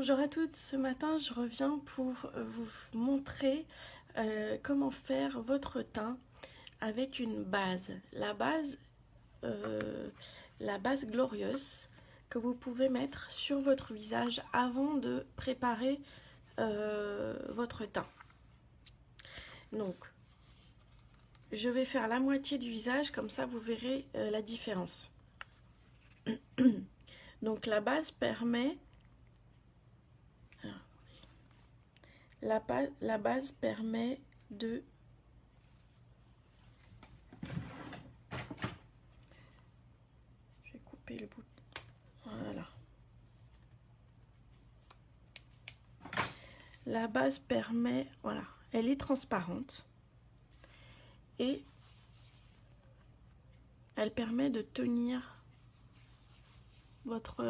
Bonjour à toutes, ce matin je reviens pour vous montrer comment faire votre teint avec une base. La base Glorious que vous pouvez mettre sur votre visage avant de préparer votre teint. Donc je vais faire la moitié du visage, comme ça vous verrez la différence. Donc la base permet... La base permet de je vais couper le bout. Voilà. La base permet, voilà, elle est transparente et elle permet de tenir votre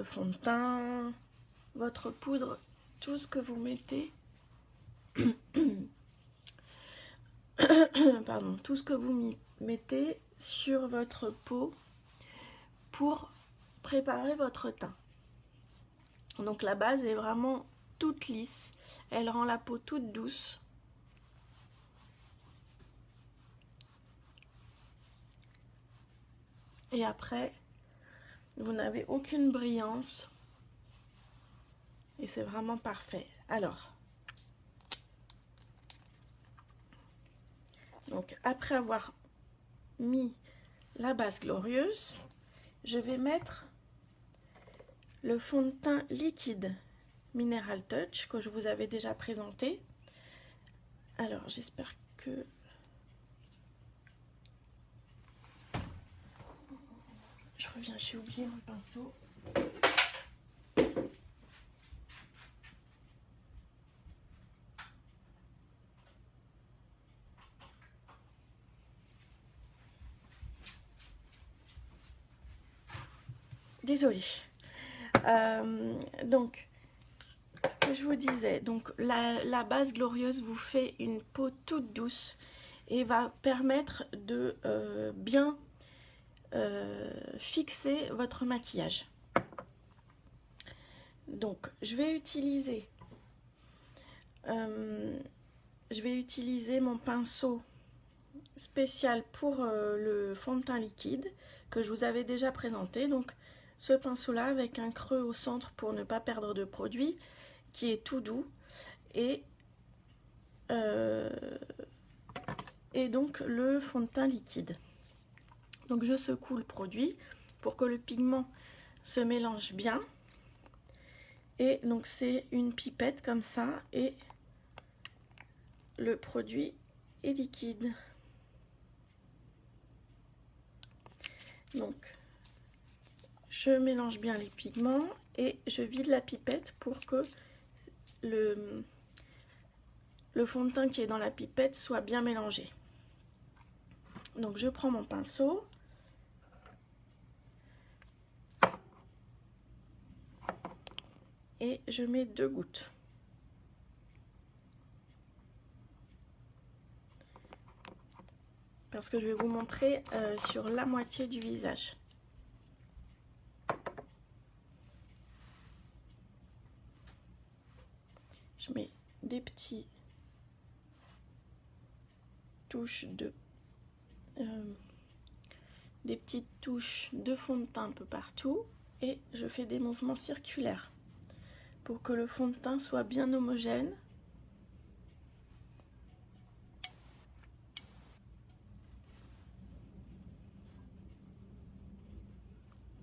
fond de teint, votre poudre, tout ce que vous mettez, pardon, tout ce que vous mettez sur votre peau pour préparer votre teint. Donc la base est vraiment toute lisse, elle rend la peau toute douce. Et après, vous n'avez aucune brillance et c'est vraiment parfait. Alors, donc après avoir mis la base glorieuse, je vais mettre le fond de teint liquide Mineral Touch que je vous avais déjà présenté. Alors, j'espère que... Je reviens, j'ai oublié mon pinceau. Désolée. Donc, ce que je vous disais, donc la base glorieuse vous fait une peau toute douce et va permettre de bien fixer votre maquillage. Donc, je vais utiliser mon pinceau spécial pour le fond de teint liquide que je vous avais déjà présenté. Donc, ce pinceau là avec un creux au centre pour ne pas perdre de produit, qui est tout doux, et donc le fond de teint liquide. Donc je secoue le produit pour que le pigment se mélange bien, et donc c'est une pipette comme ça et le produit est liquide. Donc je mélange bien les pigments et je vide la pipette pour que le fond de teint qui est dans la pipette soit bien mélangé. Donc je prends mon pinceau et je mets 2 gouttes. Parce que je vais vous montrer sur la moitié du visage. Je mets des petites touches de fond de teint un peu partout et je fais des mouvements circulaires pour que le fond de teint soit bien homogène.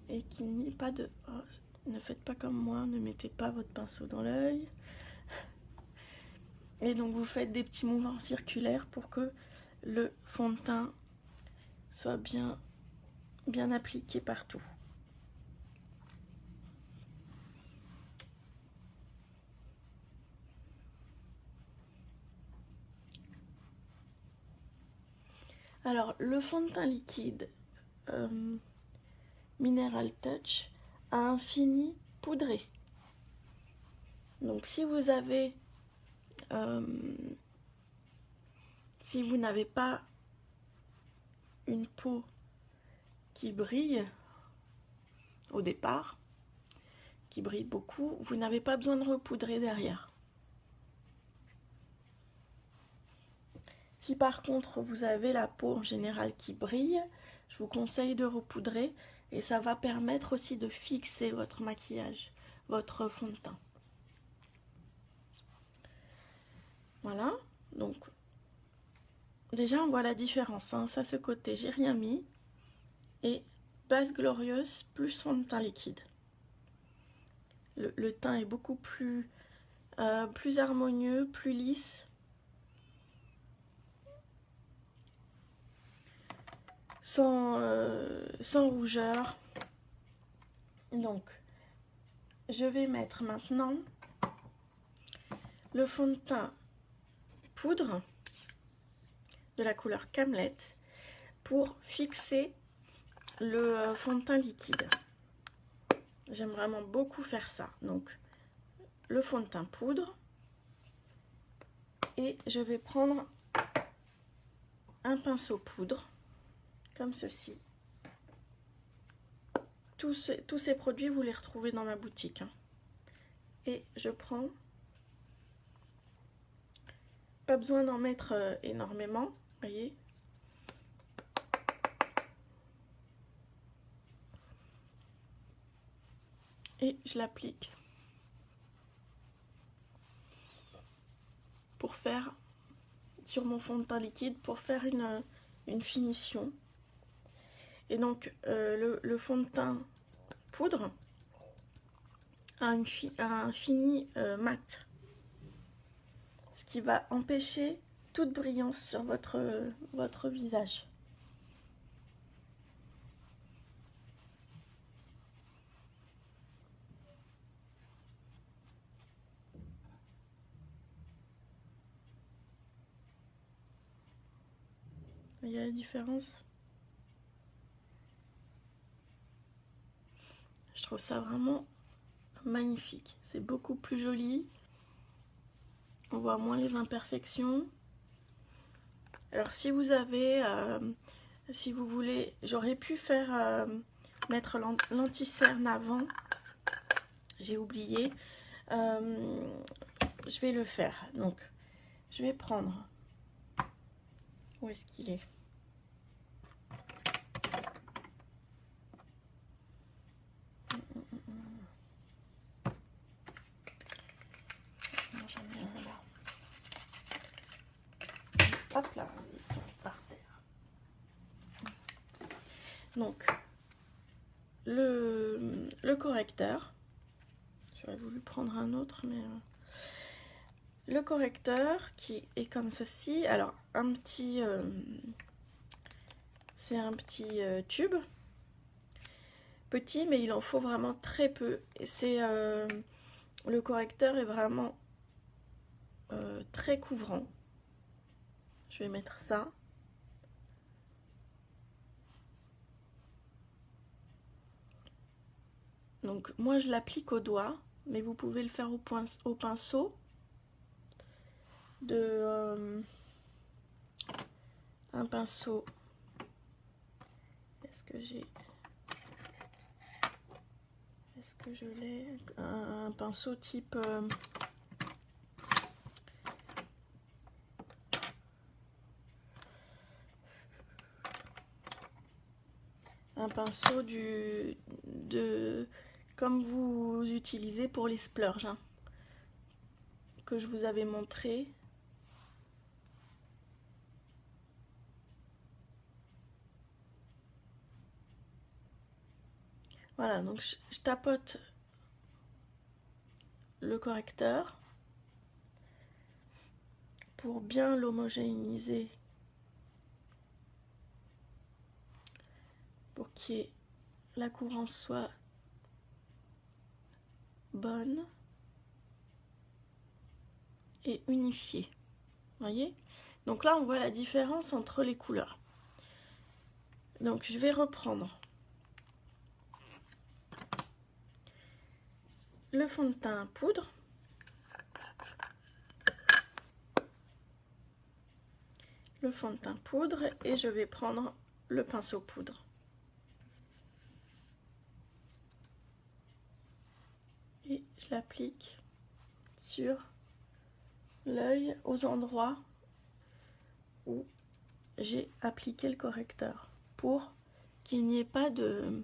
Et qu'il n'y ait pas de... Oh, ne faites pas comme moi, ne mettez pas votre pinceau dans l'œil. Et donc vous faites des petits mouvements circulaires pour que le fond de teint soit bien appliqué partout. Alors le fond de teint liquide Mineral Touch a un fini poudré. Donc si vous avez si vous n'avez pas une peau qui brille au départ, qui brille beaucoup, vous n'avez pas besoin de repoudrer derrière. Si par contre vous avez la peau en général qui brille, je vous conseille de repoudrer et ça va permettre aussi de fixer votre maquillage, votre fond de teint. Voilà, donc déjà on voit la différence, hein. Ça ce côté j'ai rien mis et base glorieuse plus fond de teint liquide. Le teint est beaucoup plus harmonieux, plus lisse. Sans rougeur. Donc, je vais mettre maintenant le fond de teint poudre de la couleur Camelot pour fixer le fond de teint liquide. J'aime vraiment beaucoup faire ça. Donc, le fond de teint poudre et je vais prendre un pinceau poudre comme ceci. Tous ces produits, vous les retrouvez dans ma boutique, hein. Et je prends, pas besoin d'en mettre énormément, voyez. Et je l'applique pour faire sur mon fond de teint liquide pour faire une finition. Et donc le fond de teint poudre a un fini mat, ce qui va empêcher toute brillance sur votre visage. Il y a la différence. Je trouve ça vraiment magnifique. C'est beaucoup plus joli. On voit moins les imperfections. Alors si vous avez, si vous voulez, j'aurais pu faire mettre l'anti-cerne avant. J'ai oublié. Je vais le faire. Donc, je vais prendre. Où est-ce qu'il est? Hop là, il tombe par terre. Donc, le correcteur, j'aurais voulu prendre un autre, mais le correcteur qui est comme ceci. Alors, c'est un petit tube, petit, mais il en faut vraiment très peu. Et le correcteur est vraiment très couvrant. Je vais mettre ça. Donc moi je l'applique au doigt, mais vous pouvez le faire au pinceau. Un pinceau. Est-ce que je l'ai? Un pinceau type un pinceau comme vous utilisez pour les splurges, hein, que je vous avais montré. Voilà, donc je tapote le correcteur pour bien l'homogénéiser, pour que la couvrance soit bonne et unifiée. Voyez? Donc là on voit la différence entre les couleurs. Donc je vais reprendre le fond de teint poudre, et je vais prendre le pinceau poudre. l'applique sur l'œil aux endroits où j'ai appliqué le correcteur pour qu'il n'y ait pas de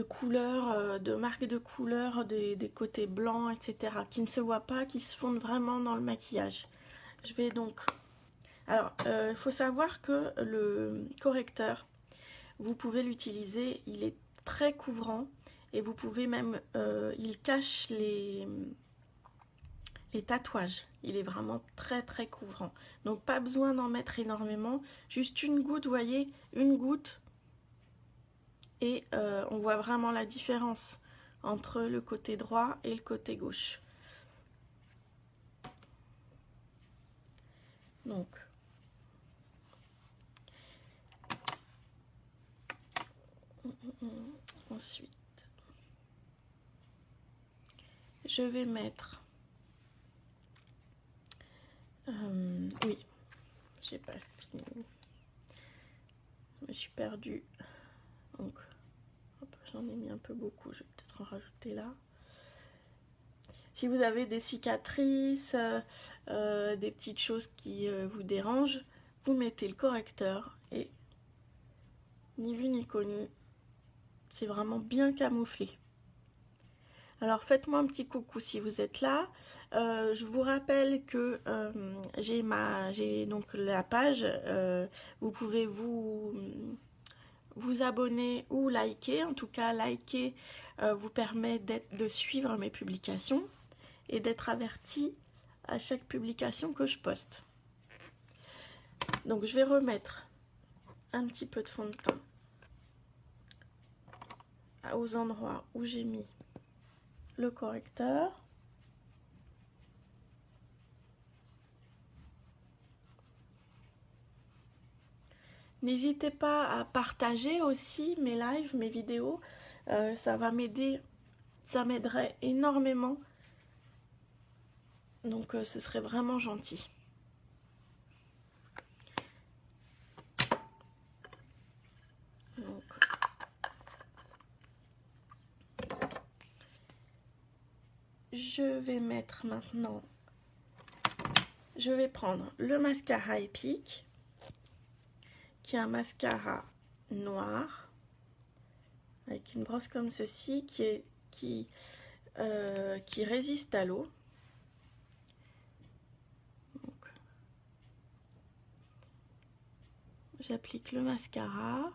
couleurs, de marques de couleurs des côtés blancs, etc. qui ne se voient pas, qui se fondent vraiment dans le maquillage. Je vais donc... Alors, il faut savoir que le correcteur, vous pouvez l'utiliser, il est très couvrant et vous pouvez même... il cache les tatouages. Il est vraiment très très couvrant. Donc, pas besoin d'en mettre énormément. Juste une goutte, vous voyez, une goutte. Et on voit vraiment la différence entre le côté droit et le côté gauche. Donc, ensuite, je vais mettre... oui, j'ai pas fini. Je me suis perdue. Donc, j'en ai mis un peu beaucoup. Je vais peut-être en rajouter là. Si vous avez des cicatrices, des petites choses qui vous dérangent, vous mettez le correcteur et ni vu ni connu, c'est vraiment bien camouflé. Alors faites-moi un petit coucou si vous êtes là. Je vous rappelle que j'ai donc la page. Vous pouvez vous abonner ou liker. En tout cas, liker vous permet de suivre mes publications et d'être averti à chaque publication que je poste. Donc je vais remettre un petit peu de fond de teint aux endroits où j'ai mis le correcteur. N'hésitez pas à partager aussi mes lives, mes vidéos. Ça va m'aider, ça m'aiderait énormément. Donc ce serait vraiment gentil. Donc, je vais mettre maintenant, je vais prendre le mascara Epic, qui est un mascara noir, avec une brosse comme ceci, qui résiste à l'eau. J'applique le mascara.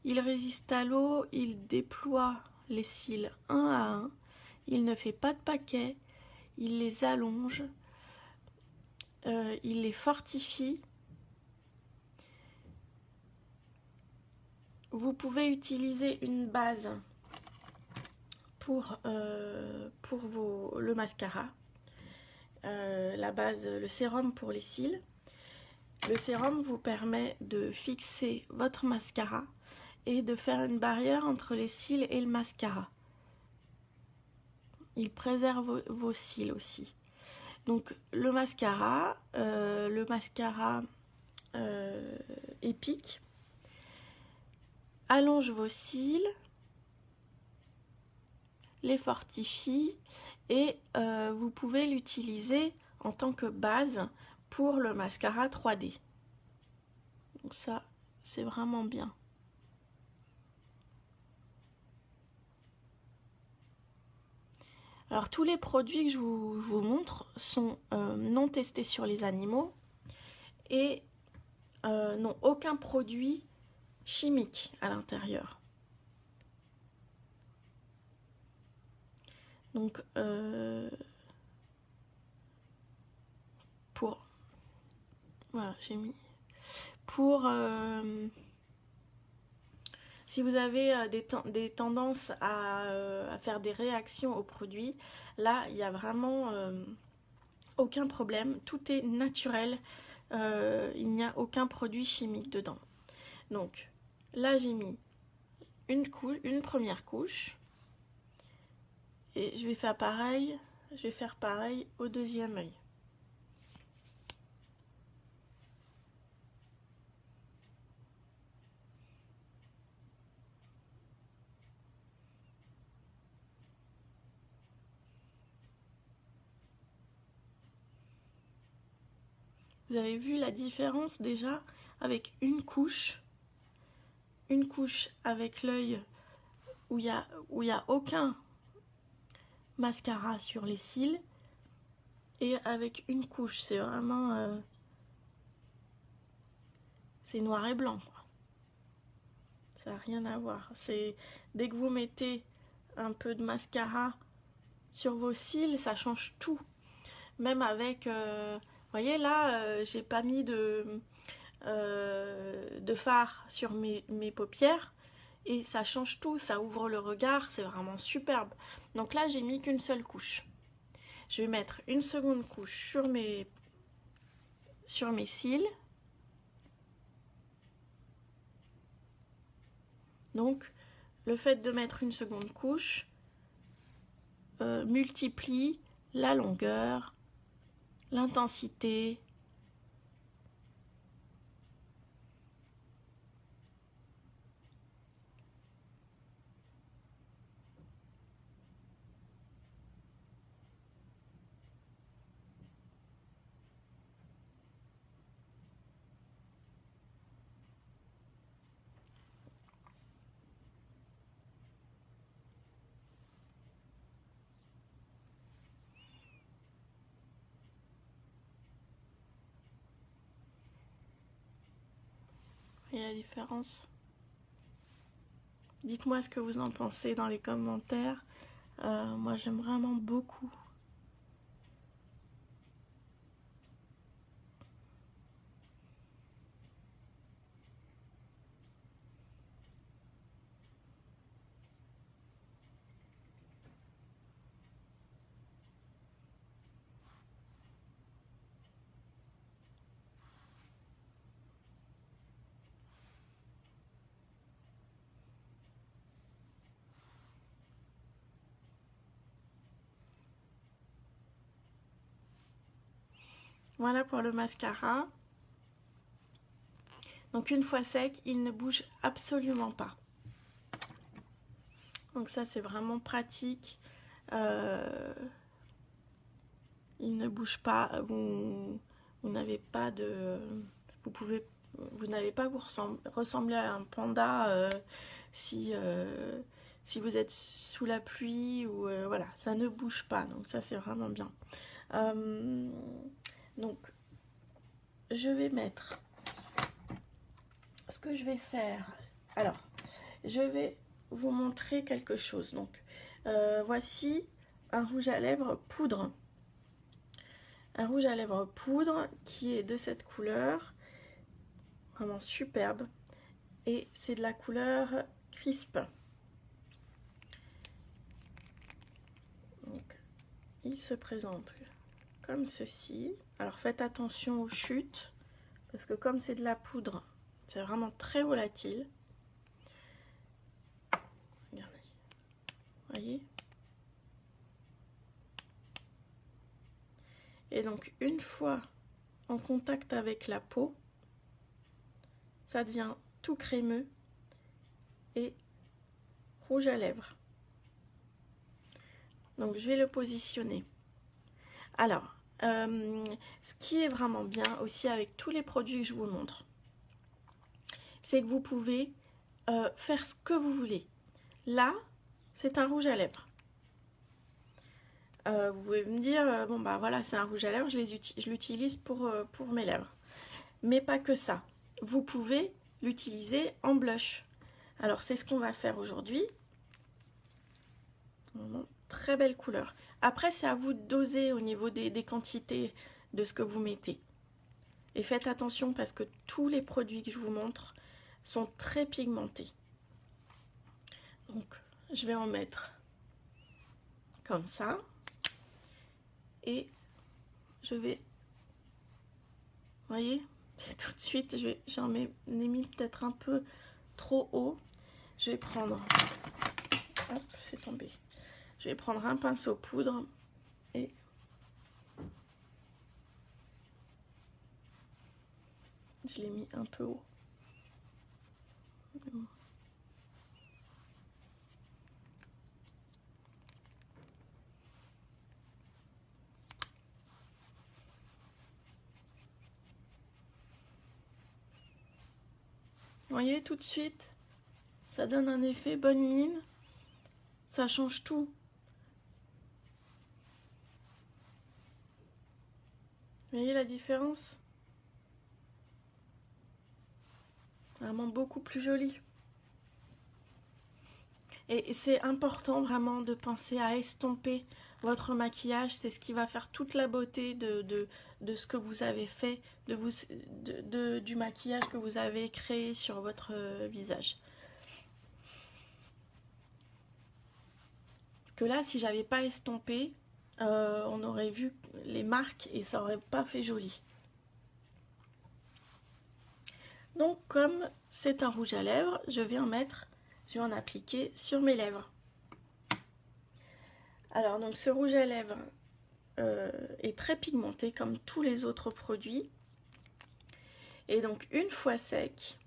Il résiste à l'eau, il déploie les cils un à un. Il ne fait pas de paquet, il les allonge, il les fortifie. Vous pouvez utiliser une base pour le mascara. La base, le sérum pour les cils. Le sérum vous permet de fixer votre mascara et de faire une barrière entre les cils et le mascara. Il préserve vos cils aussi. Donc le mascara Epic allonge vos cils, les fortifie et vous pouvez l'utiliser en tant que base pour le mascara 3D. Donc ça, c'est vraiment bien. Alors tous les produits que je vous montre sont non testés sur les animaux et n'ont aucun produit chimique à l'intérieur. Donc voilà, j'ai mis pour si vous avez des tendances à faire des réactions aux produits, là il n'y a vraiment aucun problème, tout est naturel, il n'y a aucun produit chimique dedans. Donc là j'ai mis une première couche et je vais faire pareil au deuxième œil. Vous avez vu la différence déjà avec une couche avec l'œil où il y a aucun mascara sur les cils, et avec une couche, c'est vraiment c'est noir et blanc, quoi. Ça n'a rien à voir. C'est dès que vous mettez un peu de mascara sur vos cils, ça change tout. Même avec, vous voyez là, j'ai pas mis de fard sur mes paupières, et ça change tout, ça ouvre le regard, c'est vraiment superbe. Donc là, j'ai mis qu'une seule couche. Je vais mettre une seconde couche sur mes cils. Donc, le fait de mettre une seconde couche multiplie la longueur, l'intensité. Il y a la différence. Dites-moi ce que vous en pensez dans les commentaires. Moi, j'aime vraiment beaucoup. Voilà pour le mascara. Donc une fois sec, il ne bouge absolument pas. Donc ça, c'est vraiment pratique. Il ne bouge pas. Vous n'avez pas de... Vous n'allez pas vous ressembler à un panda si vous êtes sous la pluie, ou voilà, ça ne bouge pas. Donc ça, c'est vraiment bien. Donc, je vais mettre... Ce que je vais faire... Alors, je vais vous montrer quelque chose. Donc, voici un rouge à lèvres poudre. Un rouge à lèvres poudre qui est de cette couleur. Vraiment superbe. Et c'est de la couleur crisp. Donc, il se présente comme ceci. Alors faites attention aux chutes, parce que comme c'est de la poudre, c'est vraiment très volatile. Regardez, voyez. Et donc une fois en contact avec la peau, ça devient tout crémeux et rouge à lèvres. Donc je vais le positionner. Alors, ce qui est vraiment bien aussi avec tous les produits que je vous montre, c'est que vous pouvez faire ce que vous voulez. Là, c'est un rouge à lèvres. Vous pouvez me dire, bon bah voilà, c'est un rouge à lèvres, je l'utilise pour mes lèvres. Mais pas que ça. Vous pouvez l'utiliser en blush. Alors c'est ce qu'on va faire aujourd'hui. Très belle couleur. Après, c'est à vous de doser au niveau des quantités de ce que vous mettez. Et faites attention parce que tous les produits que je vous montre sont très pigmentés. Donc, je vais en mettre comme ça. Et je vais... Vous voyez, tout de suite, j'en ai mis peut-être un peu trop haut. Je vais prendre... Hop, c'est tombé. Je vais prendre un pinceau poudre et je l'ai mis un peu haut. Vous voyez, tout de suite, ça donne un effet bonne mine. Ça change tout. Vous voyez la différence? Vraiment beaucoup plus joli. Et c'est important vraiment de penser à estomper votre maquillage. C'est ce qui va faire toute la beauté de ce que vous avez fait, du maquillage que vous avez créé sur votre visage. Parce que là, si j'avais pas estompé, on aurait vu les marques et ça aurait pas fait joli. Donc comme c'est un rouge à lèvres, je vais en appliquer sur mes lèvres. Alors donc ce rouge à lèvres est très pigmenté comme tous les autres produits. Et donc une fois sec,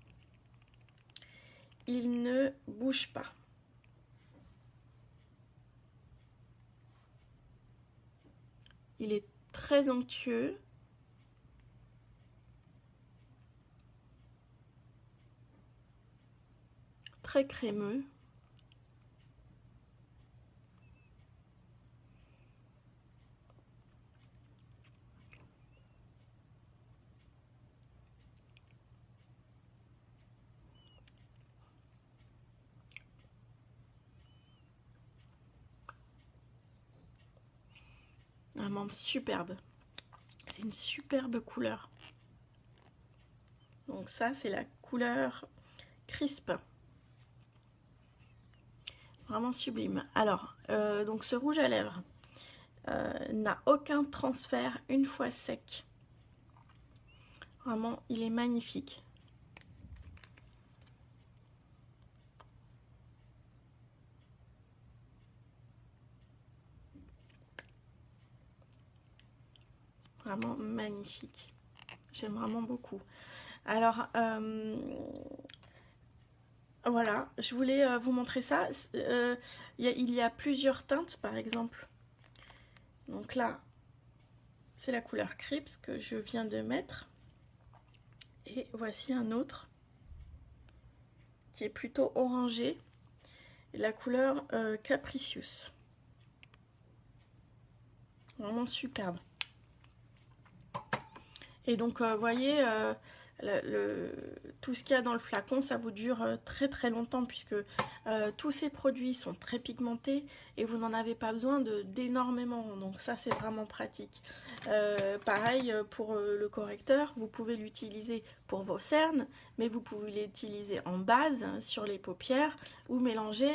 il ne bouge pas. Il est très onctueux. Très crémeux. Vraiment superbe. C'est une superbe couleur. Donc ça, c'est la couleur crisp. Vraiment sublime. Alors, donc ce rouge à lèvres n'a aucun transfert une fois sec. Vraiment, il est magnifique. Vraiment magnifique. J'aime vraiment beaucoup. Alors, voilà, je voulais vous montrer ça. Il y a plusieurs teintes, par exemple. Donc là, c'est la couleur Crips que je viens de mettre. Et voici un autre qui est plutôt orangé. La couleur Capricious. Vraiment superbe. Et donc, vous voyez, tout ce qu'il y a dans le flacon, ça vous dure très très longtemps puisque tous ces produits sont très pigmentés et vous n'en avez pas besoin d'énormément. Donc ça, c'est vraiment pratique. Pareil pour le correcteur, vous pouvez l'utiliser pour vos cernes, mais vous pouvez l'utiliser en base sur les paupières ou mélanger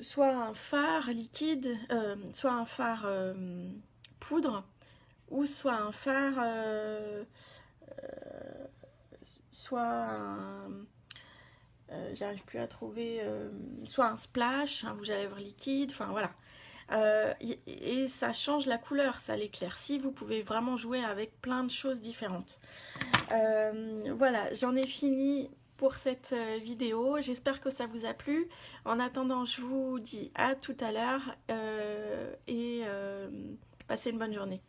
soit un fard liquide, soit un fard poudre, ou soit un fard, soit un, j'arrive plus à trouver, soit un splash, un rouge à lèvres liquide, enfin voilà. Et ça change la couleur, ça l'éclaircit, vous pouvez vraiment jouer avec plein de choses différentes. Voilà, j'en ai fini pour cette vidéo. J'espère que ça vous a plu. En attendant, je vous dis à tout à l'heure et passez une bonne journée.